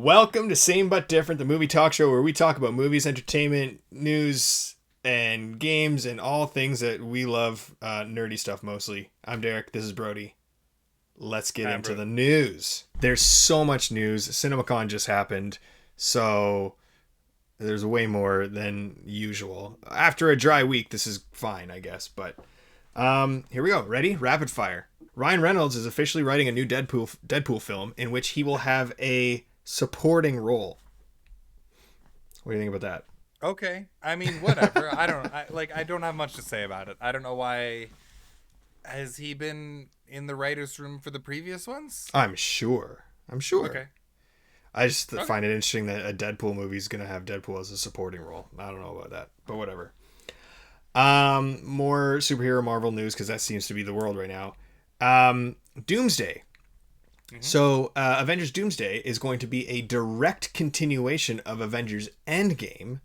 Welcome to Same But Different, the movie talk show where we talk about movies, entertainment, news, and games, and all things that we love, nerdy stuff mostly. I'm Derek, this is Brody. Let's get into the news. There's so much news. Cinemcon just happened, so there's way more than usual. After a dry week, this is fine, I guess, but here we go. Ready? Rapid fire. Ryan Reynolds is officially writing a new Deadpool film in which he will have a supporting role. What do you think about that? Okay. I mean, whatever. I don't have much to say about it. I don't know why. Has he been in the writer's room for the previous ones? I'm sure. Okay. I just find it interesting that a Deadpool movie is going to have Deadpool as a supporting role. I don't know about that, but whatever. More superhero Marvel news, because that seems to be the world right now. Doomsday. Mm-hmm. So Avengers Doomsday is going to be a direct continuation of Avengers Endgame.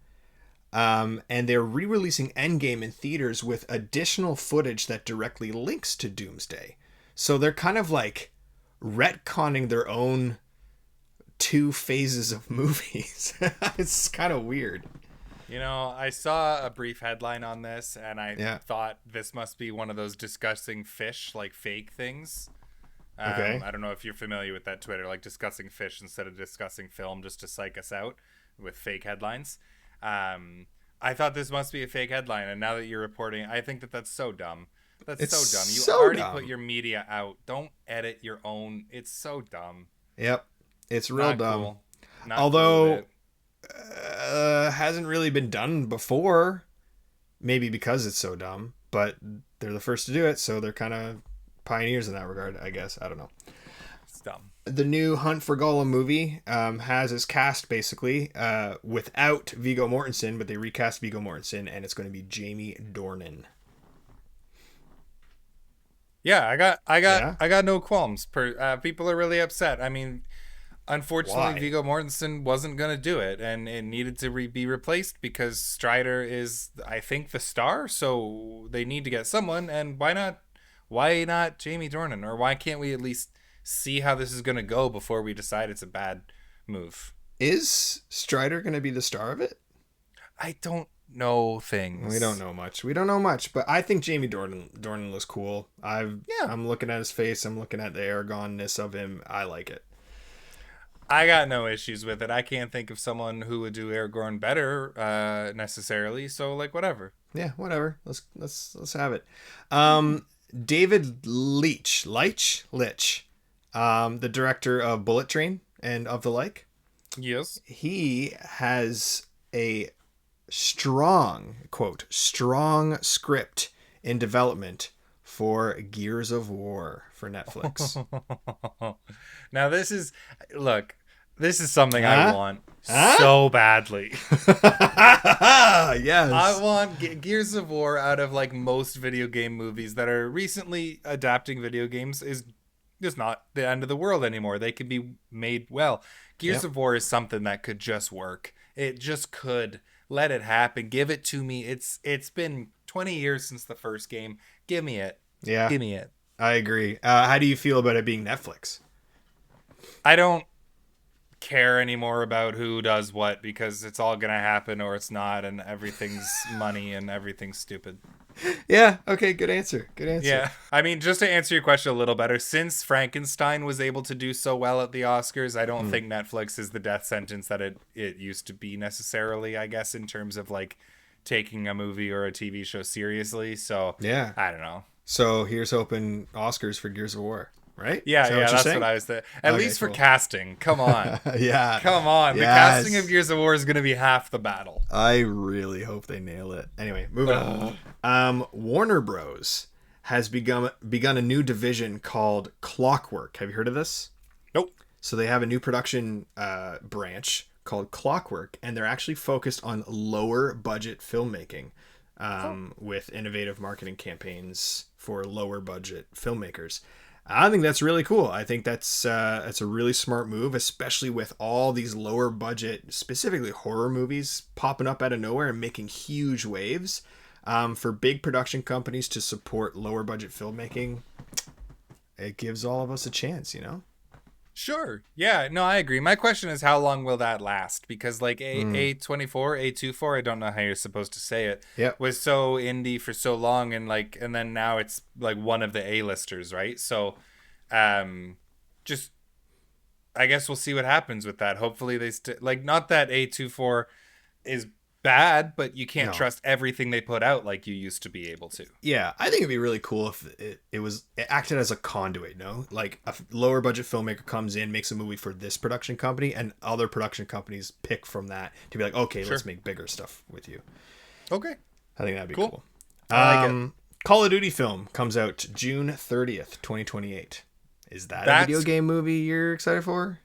And they're re-releasing Endgame in theaters with additional footage that directly links to Doomsday. So they're kind of like retconning their own two phases of movies. It's kind of weird. You know, I saw a brief headline on this, and I thought this must be one of those discussing fish, like fake things. Okay. I don't know if you're familiar with that Twitter, like discussing fish instead of discussing film, just to psych us out with fake headlines. I thought this must be a fake headline, and now that you're reporting, I think that's so dumb. That's so dumb. You already put your media out. Don't edit your own. It's so dumb. Yep. It's real Not dumb. Cool. Not Although, cool hasn't really been done before. Maybe because it's so dumb, but they're the first to do it, so they're kind of pioneers in that regard, I guess. I don't know. It's dumb. The new Hunt for Gollum movie has its cast basically without Viggo Mortensen, but they recast Viggo Mortensen, and it's going to be Jamie Dornan. Yeah, I got no qualms. People are really upset. I mean, unfortunately, Viggo Mortensen wasn't going to do it, and it needed to be replaced because Strider is, I think, the star. So they need to get someone, and why not? Why not Jamie Dornan? Or why can't we at least see how this is going to go before we decide it's a bad move? Is Strider going to be the star of it? I don't know things. We don't know much, but I think Jamie Dornan looks cool. I'm looking at his face. I'm looking at the Aragorn-ness of him. I like it. I got no issues with it. I can't think of someone who would do Aragorn better necessarily. So like whatever. Yeah, whatever. Let's have it. David Leitch, the director of Bullet Train and of the like. Yes. He has a strong script in development for Gears of War for Netflix. Now this is something I want so badly. Yes. I want Gears of War out of like most video game movies that are recently adapting video games is just not the end of the world anymore. They can be made well. Gears of War is something that could just work. It just could. Let it happen. Give it to me. It's been 20 years since the first game. Give me it. Yeah. Give me it. I agree. How do you feel about it being Netflix? I don't care anymore about who does what because it's all gonna happen or it's not, and everything's money and everything's stupid. Yeah. Okay. Good answer. Yeah. I mean, just to answer your question a little better, since Frankenstein was able to do so well at the Oscars, I don't think Netflix is the death sentence that it used to be necessarily, I guess, in terms of like taking a movie or a TV show seriously. So yeah, I don't know. So here's hoping Oscars for Gears of War. Right? Yeah, that's what I was saying. At least for casting. Come on. Yeah. Come on. Yes. The casting of Gears of War is going to be half the battle. I really hope they nail it. Anyway, moving on. Warner Bros. Has begun a new division called Clockwork. Have you heard of this? Nope. So they have a new production branch called Clockwork, and they're actually focused on lower budget filmmaking with innovative marketing campaigns for lower budget filmmakers. I think that's really cool. I think that's a really smart move, especially with all these lower budget, specifically horror movies popping up out of nowhere and making huge waves. For big production companies to support lower budget filmmaking, it gives all of us a chance, you know? Sure. Yeah. No, I agree. My question is, how long will that last? Because like A24, A24, I don't know how you're supposed to say it. Yep. Was so indie for so long, and like, and then now it's like one of the A-listers, right? So, just I guess we'll see what happens with that. Hopefully they like, not that A24 is bad, but you can't No. trust everything they put out like you used to be able to. Yeah, I think it'd be really cool if it acted as a conduit, no? Like a lower budget filmmaker comes in, makes a movie for this production company, and other production companies pick from that to be like, okay, let's make bigger stuff with you. Okay. I think that'd be cool. I like it. Call of Duty film comes out June 30th, 2028. Is that a video game movie you're excited for?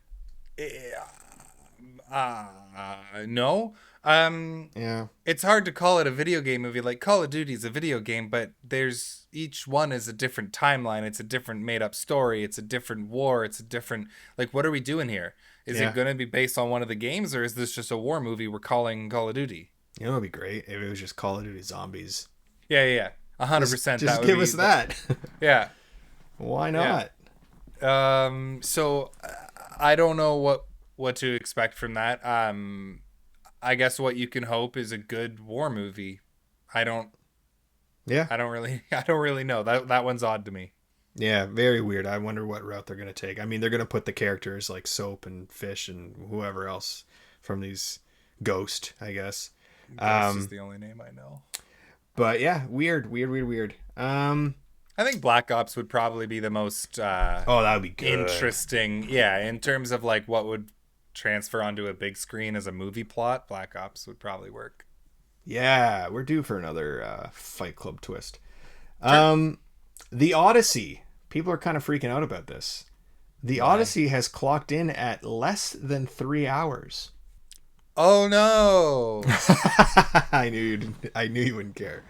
No. Yeah. It's hard to call it a video game movie. Like, Call of Duty is a video game, but there's each one is a different timeline. It's a different made up story. It's a different war. It's a different, like, what are we doing here? Is it going to be based on one of the games, or is this just a war movie we're calling Call of Duty? You know, it'd be great if it was just Call of Duty Zombies. Yeah. 100%. Just give us that. Yeah. Why not? Yeah. So I don't know what to expect from that. I guess what you can hope is a good war movie. I don't really know. That one's odd to me. Yeah, very weird. I wonder what route they're going to take. I mean, they're going to put the characters like Soap and Fish and whoever else from these Ghost, I guess. Ghost is the only name I know. But yeah, weird. I think Black Ops would probably be the most that would be good. Interesting. Yeah, in terms of like what would transfer onto a big screen as a movie plot, Black Ops would probably work. Yeah, we're due for another Fight Club twist. Sure. The Odyssey. People are kind of freaking out about this. The Odyssey has clocked in at less than 3 hours. Oh no! I knew you wouldn't care.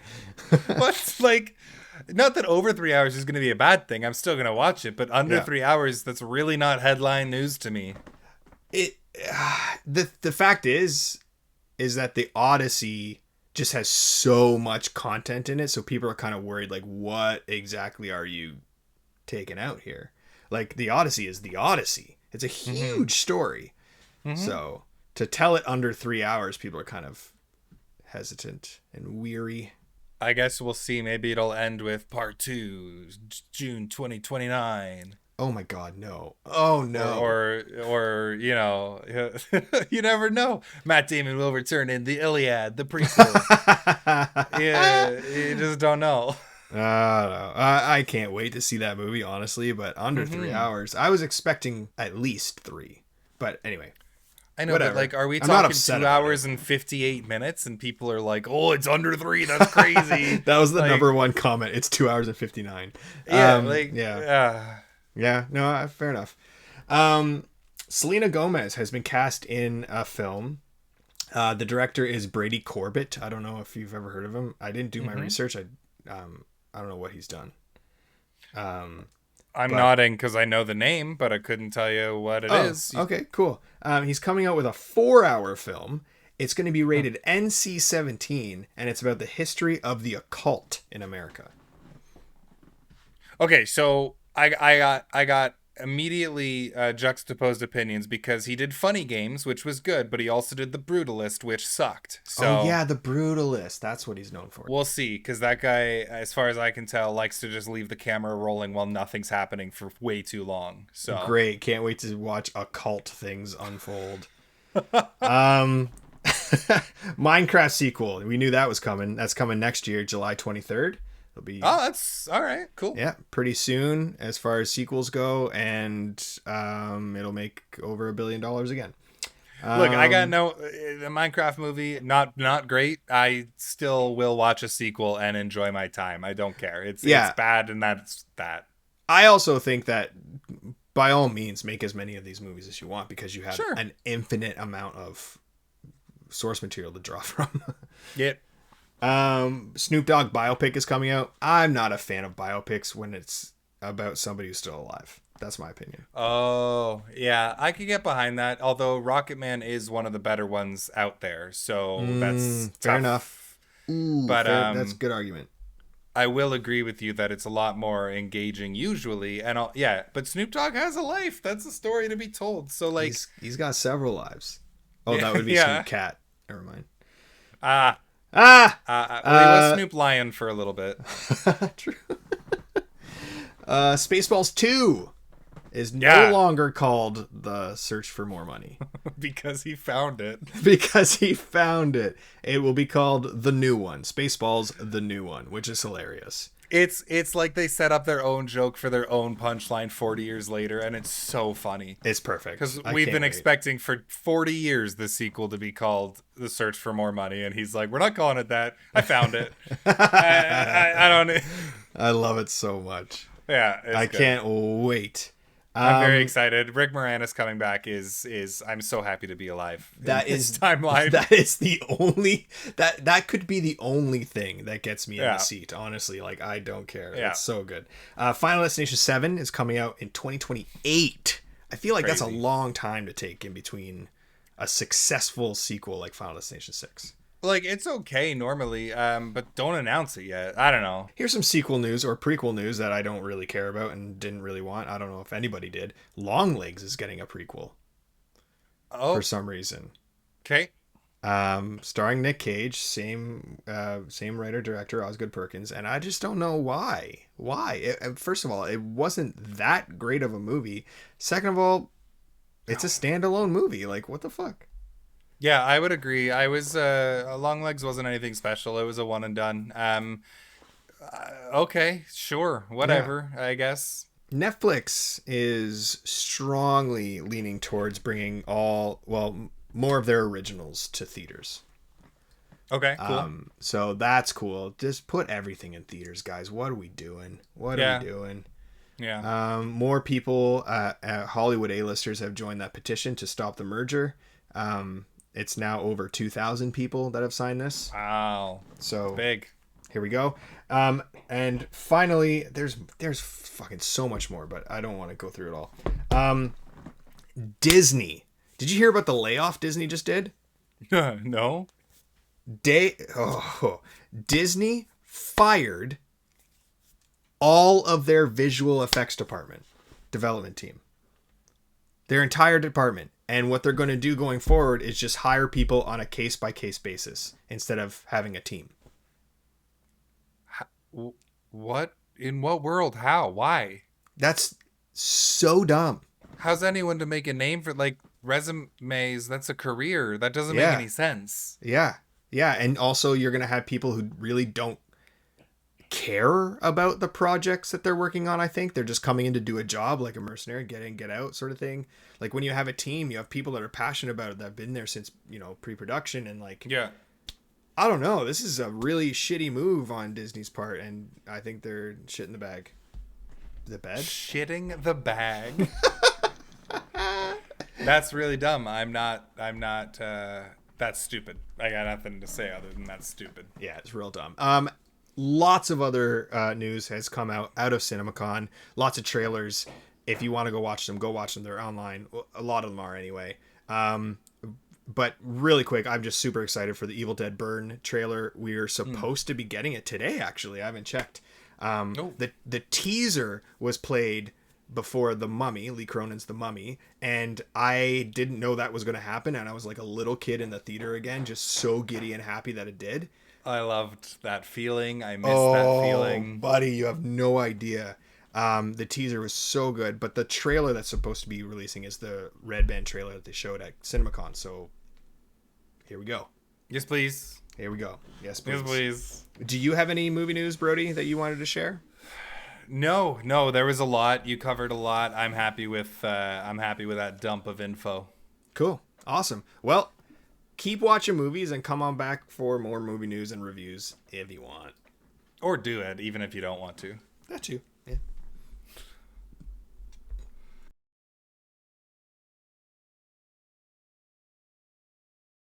What? Like, not that over 3 hours is going to be a bad thing. I'm still going to watch it, but under 3 hours, that's really not headline news to me. The fact is that the Odyssey just has so much content in it, so people are kind of worried, like, what exactly are you taking out here? Like, the Odyssey is the Odyssey. It's a huge story. So to tell it under 3 hours, people are kind of hesitant and weary. I guess we'll see. Maybe it'll end with part 2, June 2029. Oh my God, no. Oh no. Or you know, you never know. Matt Damon will return in the Iliad, the prequel. Yeah, you just don't know. No. I can't wait to see that movie, honestly, but under 3 hours. I was expecting at least 3. But anyway. I know, whatever. But like, are we talking 2 hours and 58 minutes and people are like, oh, it's under 3. That's crazy. That was the number one comment. It's 2 hours and 59. Yeah, Yeah, no, fair enough. Selena Gomez has been cast in a film. The director is Brady Corbett. I don't know if you've ever heard of him. I didn't do my research. I don't know what he's done. I'm nodding because I know the name, but I couldn't tell you what it is. Okay, cool. He's coming out with a 4-hour film. It's going to be rated NC-17, and it's about the history of the occult in America. Okay, so I got immediately juxtaposed opinions because he did Funny Games, which was good, but he also did The Brutalist, which sucked. So The Brutalist. That's what he's known for. We'll see, because that guy, as far as I can tell, likes to just leave the camera rolling while nothing's happening for way too long. So great. Can't wait to watch occult things unfold. Minecraft sequel. We knew that was coming. That's coming next year, July 23rd. That's all right. Cool. Yeah, pretty soon as far as sequels go, and it'll make over $1 billion again. Look, I got the Minecraft movie, not great. I still will watch a sequel and enjoy my time. I don't care. It's bad, and that's that. I also think that by all means, make as many of these movies as you want, because you have an infinite amount of source material to draw from. Yep. Snoop Dogg biopic is coming out. I'm not a fan of biopics when it's about somebody who's still alive. That's my opinion. Oh, yeah. I could get behind that. Although Rocket Man is one of the better ones out there. So that's fair tough. enough. Ooh, but that's a good argument. I will agree with you that it's a lot more engaging usually, and yeah. But Snoop Dogg has a life. That's a story to be told. So like, he's got several lives. Oh, that would be yeah. Snoop Cat. Never mind. Ah. Well, he was Snoop Lion for a little bit. True. Spaceballs 2 is no longer called The Search for More Money. Because he found it. Because he found it. It will be called The New One. Spaceballs The New One, which is hilarious. It's like they set up their own joke for their own punchline 40 years later, and it's so funny. It's perfect. Because we've been expecting for 40 years the sequel to be called The Search for More Money, and he's like, we're not calling it that. I found it. I don't... I love it so much. Yeah, I can't wait. I'm very excited. Rick Moranis coming back is I'm so happy to be alive. That is timeline. That is the only that could be the only thing that gets me in the seat. Honestly, like I don't care. Yeah. It's so good. Final Destination 7 is coming out in 2028. I feel like that's a long time to take in between a successful sequel like Final Destination 6. Like, it's okay normally, but don't announce it yet. I don't know. Here's some sequel news or prequel news that I don't really care about and didn't really want. I don't know if anybody did. Longlegs is getting a prequel. Oh. For some reason. Okay. Starring Nick Cage, same writer, director, Osgood Perkins, and I just don't know why. Why? First of all, it wasn't that great of a movie. Second of all, it's a standalone movie. Like, what the fuck? Yeah, I would agree. I was Longlegs wasn't anything special. It was a one and done. Okay, sure, whatever. Yeah. I guess Netflix is strongly leaning towards bringing more of their originals to theaters. Okay, cool. So that's cool. Just put everything in theaters, guys. What are we doing? Are we doing? Yeah. More people, Hollywood A-listers have joined that petition to stop the merger. It's now over 2,000 people that have signed this. Wow. So big. Here we go. And finally, there's fucking so much more, but I don't want to go through it all. Disney. Did you hear about the layoff Disney just did? No. Disney fired all of their visual effects development team. Their entire department. And what they're going to do going forward is just hire people on a case-by-case basis instead of having a team. What? In what world? How? Why? That's so dumb. How's anyone to make a name for, like, resumes? That's a career. That doesn't make any sense. Yeah. Yeah, and also you're going to have people who really don't care about the projects that they're working on. I think they're just coming in to do a job, like a mercenary, get in, get out sort of thing. Like when you have a team, you have people that are passionate about it, that have been there since, pre-production, and like, yeah, I don't know. This is a really shitty move on Disney's part, and I think they're shitting the bag. The bed? Shitting the bag. That's really dumb. I'm not that's stupid. I got nothing to say other than that's stupid. Yeah, it's real dumb. Lots of other news has come out of Cinemcon. Lots of trailers. If you want to go watch them, go watch them. They're online. A lot of them are anyway. But really quick, I'm just super excited for the Evil Dead Burn trailer. We're supposed to be getting it today, actually. I haven't checked. The teaser was played before The Mummy, Lee Cronin's The Mummy, and I didn't know that was going to happen, and I was like a little kid in the theater again, just so giddy and happy that it did. I loved that feeling. I missed that feeling. Buddy, you have no idea. The teaser was so good, but the trailer that's supposed to be releasing is the Red Band trailer that they showed at Cinemcon. So here we go. Yes, please. Here we go. Yes, please. Yes, please. Do you have any movie news, Brody, that you wanted to share? No. There was a lot. You covered a lot. I'm happy with that dump of info. Cool. Awesome. Well, keep watching movies and come on back for more movie news and reviews if you want. Or do it, even if you don't want to. That too. Yeah.